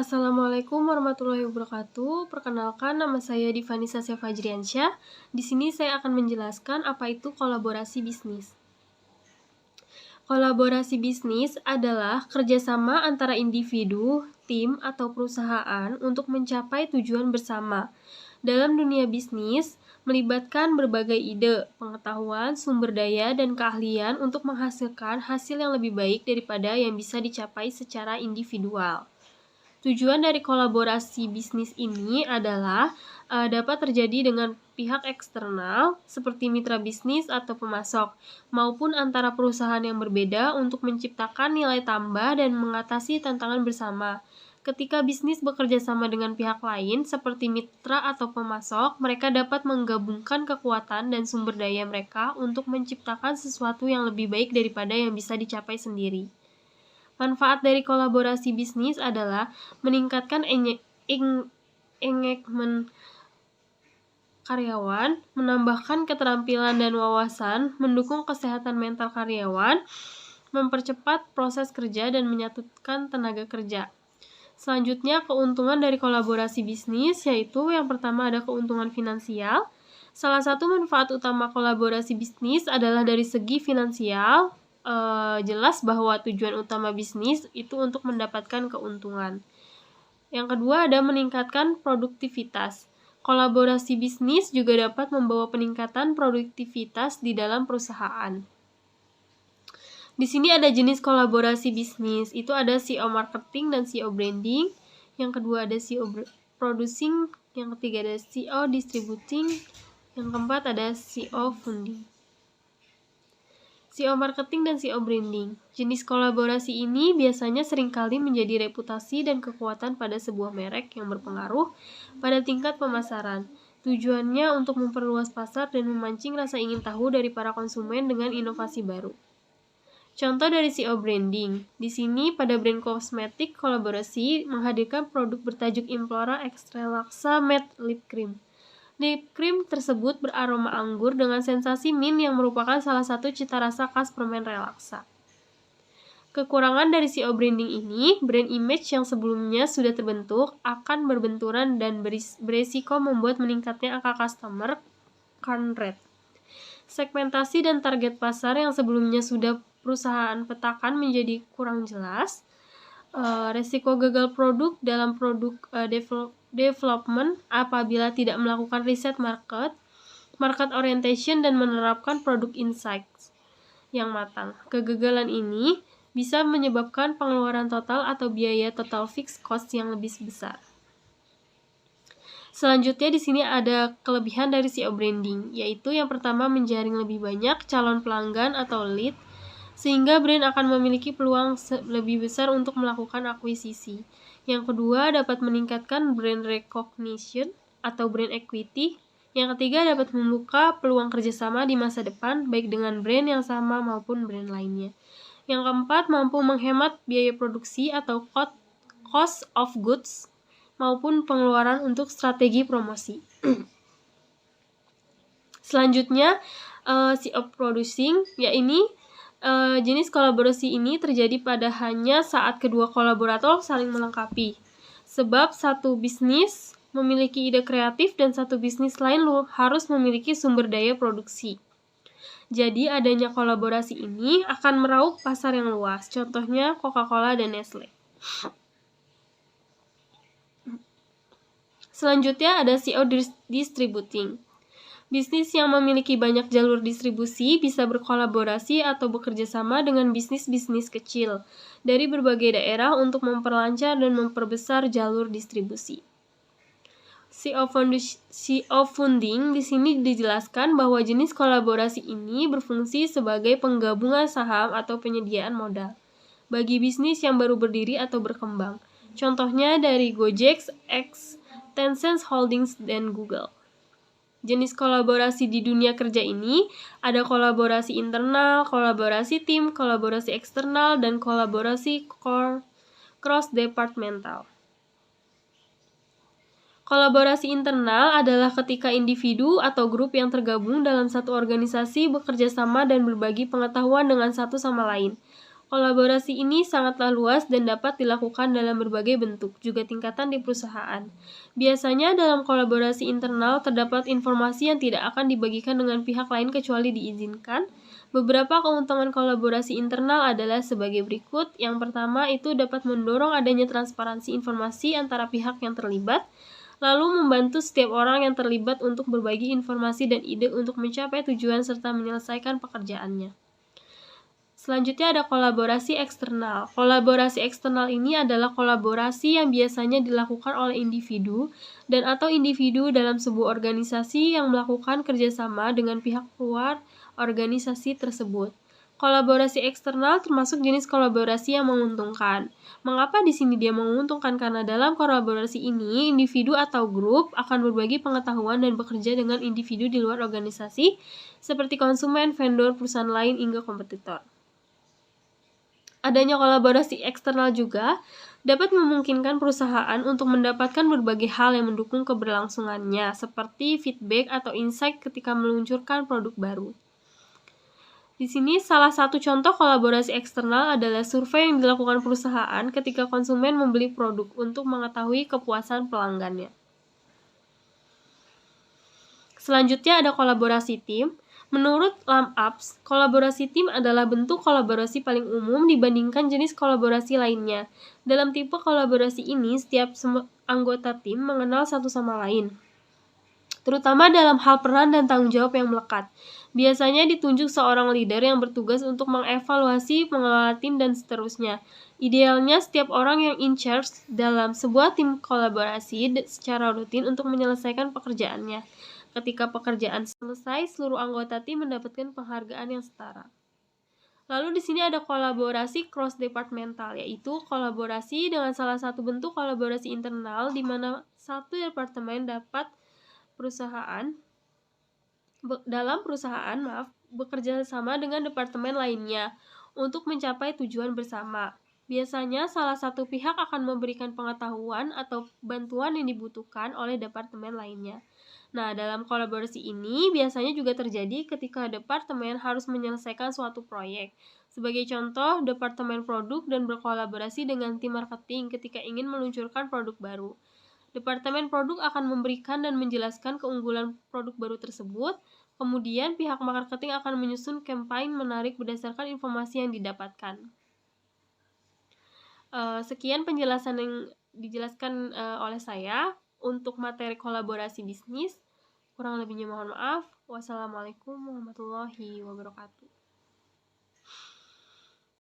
Assalamualaikum warahmatullahi wabarakatuh. Perkenalkan, nama saya Divanisa Fajriansyah. Di sini saya akan menjelaskan apa itu kolaborasi bisnis. Kolaborasi bisnis adalah kerjasama antara individu, tim, atau perusahaan untuk mencapai tujuan bersama. Dalam dunia bisnis, melibatkan berbagai ide, pengetahuan, sumber daya, dan keahlian untuk menghasilkan hasil yang lebih baik daripada yang bisa dicapai secara individual. Tujuan dari kolaborasi bisnis ini adalah dapat terjadi dengan pihak eksternal seperti mitra bisnis atau pemasok, maupun antara perusahaan yang berbeda untuk menciptakan nilai tambah dan mengatasi tantangan bersama. Ketika bisnis bekerja sama dengan pihak lain seperti mitra atau pemasok, mereka dapat menggabungkan kekuatan dan sumber daya mereka untuk menciptakan sesuatu yang lebih baik daripada yang bisa dicapai sendiri. Manfaat dari kolaborasi bisnis adalah meningkatkan engagement karyawan, menambahkan keterampilan dan wawasan, mendukung kesehatan mental karyawan, mempercepat proses kerja, dan menyatukan tenaga kerja. Selanjutnya, keuntungan dari kolaborasi bisnis, yaitu yang pertama ada keuntungan finansial. Salah satu manfaat utama kolaborasi bisnis adalah dari segi finansial. Jelas bahwa tujuan utama bisnis itu untuk mendapatkan keuntungan. Yang kedua ada meningkatkan produktivitas. Kolaborasi bisnis juga dapat membawa peningkatan produktivitas di dalam perusahaan. Di sini ada jenis kolaborasi bisnis, itu ada CEO marketing dan CEO branding. Yang kedua ada CEO producing, yang ketiga ada CEO distributing, yang keempat ada CEO funding. CEO marketing dan CEO branding. Jenis kolaborasi ini biasanya seringkali menjadi reputasi dan kekuatan pada sebuah merek yang berpengaruh pada tingkat pemasaran. Tujuannya untuk memperluas pasar dan memancing rasa ingin tahu dari para konsumen dengan inovasi baru. Contoh dari CEO branding. Di sini pada brand kosmetik kolaborasi menghadirkan produk bertajuk Implora Extra Laksa Matte Lip Cream. Lip cream tersebut beraroma anggur dengan sensasi mint yang merupakan salah satu cita rasa khas permen relaksa. Kekurangan dari CEO branding ini, brand image yang sebelumnya sudah terbentuk akan berbenturan dan beresiko membuat meningkatnya angka customer churn rate. Segmentasi dan target pasar yang sebelumnya sudah perusahaan petakan menjadi kurang jelas. Resiko gagal produk dalam produk development apabila tidak melakukan riset market orientation, dan menerapkan produk insights yang matang. Kegagalan ini bisa menyebabkan pengeluaran total atau biaya total fixed cost yang lebih besar. Selanjutnya di sini ada kelebihan dari CEO branding, yaitu yang pertama menjaring lebih banyak calon pelanggan atau lead, sehingga brand akan memiliki peluang lebih besar untuk melakukan akuisisi. Yang kedua, dapat meningkatkan brand recognition atau brand equity. Yang ketiga, dapat membuka peluang kerjasama di masa depan, baik dengan brand yang sama maupun brand lainnya. Yang keempat, mampu menghemat biaya produksi atau cost of goods maupun pengeluaran untuk strategi promosi. Selanjutnya, CEO producing, jenis kolaborasi ini terjadi pada hanya saat kedua kolaborator saling melengkapi. Sebab satu bisnis memiliki ide kreatif dan satu bisnis lain harus memiliki sumber daya produksi. Jadi adanya kolaborasi ini akan meraup pasar yang luas. Contohnya Coca-Cola dan Nestle. Selanjutnya ada CEO distributing. Bisnis yang memiliki banyak jalur distribusi bisa berkolaborasi atau bekerja sama dengan bisnis-bisnis kecil dari berbagai daerah untuk memperlancar dan memperbesar jalur distribusi. CEO funding di sini dijelaskan bahwa jenis kolaborasi ini berfungsi sebagai penggabungan saham atau penyediaan modal bagi bisnis yang baru berdiri atau berkembang. Contohnya dari Gojek, Tencent Holdings, dan Google. Jenis kolaborasi di dunia kerja ini ada kolaborasi internal, kolaborasi tim, kolaborasi eksternal, dan kolaborasi cross-departmental. Kolaborasi internal adalah ketika individu atau grup yang tergabung dalam satu organisasi bekerja sama dan berbagi pengetahuan dengan satu sama lain. Kolaborasi ini sangatlah luas dan dapat dilakukan dalam berbagai bentuk, juga tingkatan di perusahaan. Biasanya dalam kolaborasi internal terdapat informasi yang tidak akan dibagikan dengan pihak lain kecuali diizinkan. Beberapa keuntungan kolaborasi internal adalah sebagai berikut. Yang pertama itu dapat mendorong adanya transparansi informasi antara pihak yang terlibat, lalu membantu setiap orang yang terlibat untuk berbagi informasi dan ide untuk mencapai tujuan serta menyelesaikan pekerjaannya. Selanjutnya ada kolaborasi eksternal. Kolaborasi eksternal ini adalah kolaborasi yang biasanya dilakukan oleh individu dan atau individu dalam sebuah organisasi yang melakukan kerjasama dengan pihak luar organisasi tersebut. Kolaborasi eksternal termasuk jenis kolaborasi yang menguntungkan. Mengapa di sini dia menguntungkan? Karena dalam kolaborasi ini, individu atau grup akan berbagi pengetahuan dan bekerja dengan individu di luar organisasi, seperti konsumen, vendor, perusahaan lain, hingga kompetitor. Adanya kolaborasi eksternal juga dapat memungkinkan perusahaan untuk mendapatkan berbagai hal yang mendukung keberlangsungannya, seperti feedback atau insight ketika meluncurkan produk baru. Di sini salah satu contoh kolaborasi eksternal adalah survei yang dilakukan perusahaan ketika konsumen membeli produk untuk mengetahui kepuasan pelanggannya. Selanjutnya ada kolaborasi tim. Menurut LAMAPS, kolaborasi tim adalah bentuk kolaborasi paling umum dibandingkan jenis kolaborasi lainnya. Dalam tipe kolaborasi ini, setiap anggota tim mengenal satu sama lain, terutama dalam hal peran dan tanggung jawab yang melekat. Biasanya ditunjuk seorang leader yang bertugas untuk mengevaluasi, mengelola tim, dan seterusnya. Idealnya, setiap orang yang in charge dalam sebuah tim kolaborasi secara rutin untuk menyelesaikan pekerjaannya. Ketika pekerjaan selesai, seluruh anggota tim mendapatkan penghargaan yang setara. Lalu di sini ada kolaborasi cross departmental, yaitu kolaborasi dengan salah satu bentuk kolaborasi internal di mana satu departemen dalam perusahaan bekerja sama dengan departemen lainnya untuk mencapai tujuan bersama. Biasanya salah satu pihak akan memberikan pengetahuan atau bantuan yang dibutuhkan oleh departemen lainnya. Nah, dalam kolaborasi ini biasanya juga terjadi ketika departemen harus menyelesaikan suatu proyek. Sebagai contoh, departemen produk dan berkolaborasi dengan tim marketing ketika ingin meluncurkan produk baru. Departemen produk akan memberikan dan menjelaskan keunggulan produk baru tersebut. Kemudian pihak marketing akan menyusun campaign menarik berdasarkan informasi yang didapatkan. Sekian penjelasan yang dijelaskan oleh saya untuk materi kolaborasi bisnis. Kurang lebihnya mohon maaf. Wassalamualaikum warahmatullahi wabarakatuh.